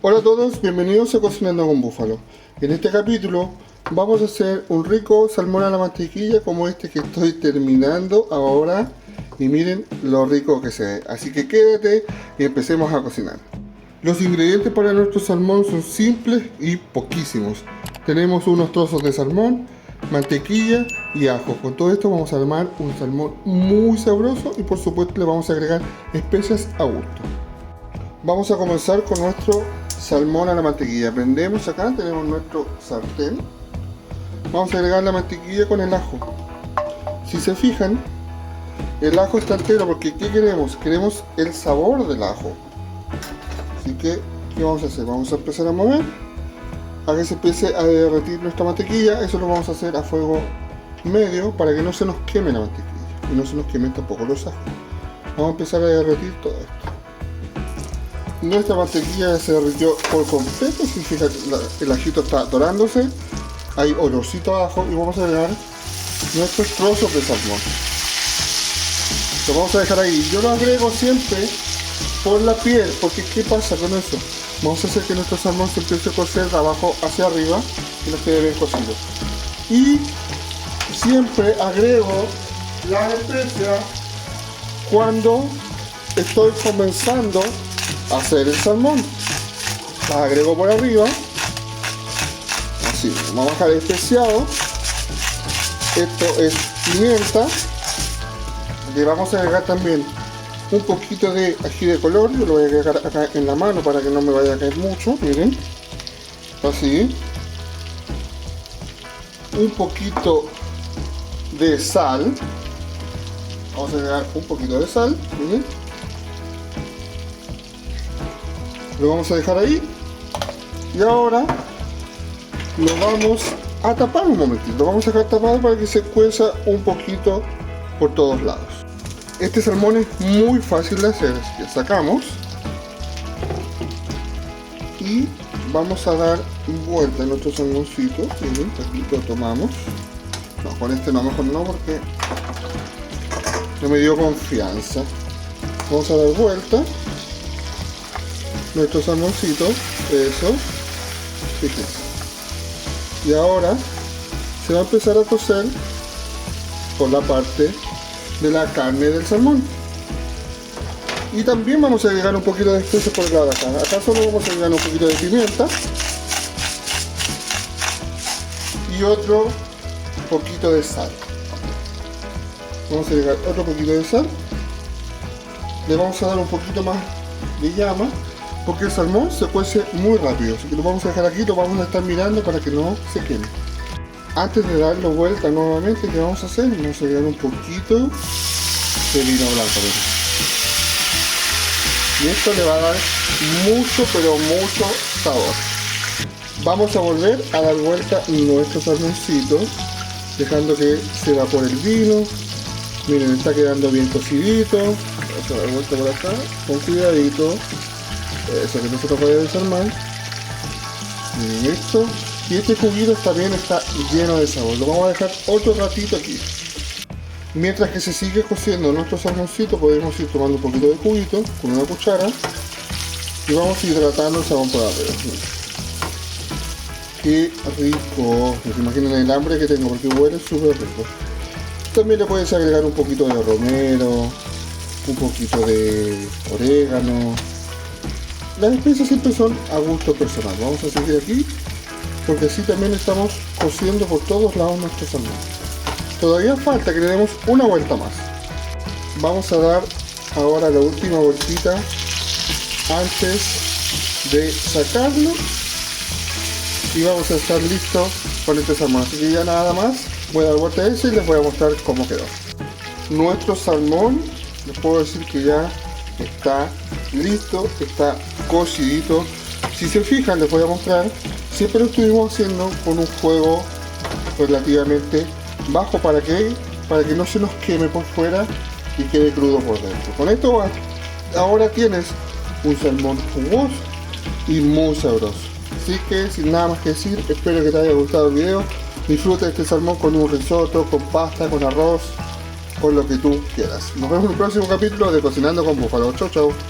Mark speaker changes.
Speaker 1: Hola a todos, bienvenidos a Cocinando con Búfalo. En este capítulo vamos a hacer un rico salmón a la mantequilla como este que estoy terminando ahora. Y miren lo rico que se ve. Así que quédate y empecemos a cocinar. Los ingredientes para nuestro salmón son simples y poquísimos. Tenemos unos trozos de salmón, mantequilla y ajo. Con todo esto vamos a armar un salmón muy sabroso y por supuesto le vamos a agregar especias a gusto. Vamos a comenzar con nuestro salmón a la mantequilla. Prendemos acá, tenemos nuestro sartén. Vamos a agregar la mantequilla con el ajo. Si se fijan, el ajo está entero porque ¿qué queremos? Queremos el sabor del ajo. Así que, ¿qué vamos a hacer? Vamos a empezar a mover a que se empiece a derretir nuestra mantequilla. Eso lo vamos a hacer a fuego medio para que no se nos queme la mantequilla y no se nos quemen tampoco los ajos. Vamos a empezar a derretir todo esto. Nuestra mantequilla se derritió por completo. Si fijan, el ajito está dorándose, hay olorcito a ajo y vamos a agregar nuestros trozos de salmón. Lo vamos a dejar ahí. Yo lo agrego siempre por la piel, porque ¿qué pasa con eso? Vamos a hacer que nuestro salmón se empiece a cocer de abajo hacia arriba y nos quede bien cocido. Y siempre agrego las especias cuando estoy comenzando a hacer el salmón. Las agrego por arriba, así. Vamos a dejar especiado. Esto es pimienta. Le vamos a agregar también un poquito de ají de color. Yo lo voy a agregar acá en la mano para que no me vaya a caer mucho. Miren, así. Un poquito de sal. Vamos a agregar un poquito de sal. Miren. Lo vamos a dejar ahí. Y ahora lo vamos a tapar un momentito. Lo vamos a dejar tapado para que se cueza un poquito por todos lados. Este salmón es muy fácil de hacer. Así que sacamos y vamos a dar vuelta a nuestro salmoncito. Miren, aquí lo tomamos. No, con este no, mejor no, porque no me dio confianza. Vamos a dar vuelta nuestro salmoncito, eso, fíjense. Y ahora se va a empezar a cocer por la parte de la carne del salmón. Y también vamos a agregar un poquito de especias por el lado de acá. Acá solo vamos a agregar un poquito de pimienta y otro poquito de sal. Vamos a agregar otro poquito de sal. Le vamos a dar un poquito más de llama, porque el salmón se cuece muy rápido, así que lo vamos a dejar aquí, lo vamos a estar mirando para que no se queme. Antes de darlo vuelta nuevamente, ¿qué vamos a hacer? Vamos a agregar un poquito de vino blanco. Y esto le va a dar mucho, pero mucho sabor. Vamos a volver a dar vuelta nuestro salmoncito, dejando que se evapore el vino. Miren, está quedando bien cocidito. Vamos a dar vuelta por acá, con cuidadito. Eso, que no se nos vaya a desarmar. Miren esto. Y este juguito también está lleno de sabor. Lo vamos a dejar otro ratito aquí. Mientras que se sigue cociendo nuestro salmoncito, podemos ir tomando un poquito de juguito con una cuchara y vamos hidratando el salmón por arriba. Qué rico. ¿Se imaginan el hambre que tengo? Porque huele súper rico. También le puedes agregar un poquito de romero, un poquito de orégano. Las especias siempre son a gusto personal. Vamos a seguir aquí porque así también estamos cociendo por todos lados nuestro salmón. Todavía falta que le demos una vuelta más. Vamos a dar ahora la última vueltita antes de sacarlo y vamos a estar listos con este salmón. Así que ya nada más, voy a dar vuelta a ese y les voy a mostrar cómo quedó. Nuestro salmón, les puedo decir que ya está listo, está cocidito. Si se fijan, les voy a mostrar, siempre lo estuvimos haciendo con un fuego relativamente bajo para que no se nos queme por fuera y quede crudo por dentro. Con esto ahora tienes un salmón jugoso y muy sabroso. Así que sin nada más que decir, espero que te haya gustado el video. Disfruta este salmón con un risotto, con pasta, con arroz, con lo que tú quieras. Nos vemos en el próximo capítulo de Cocinando con Búfalo. Chau, chau.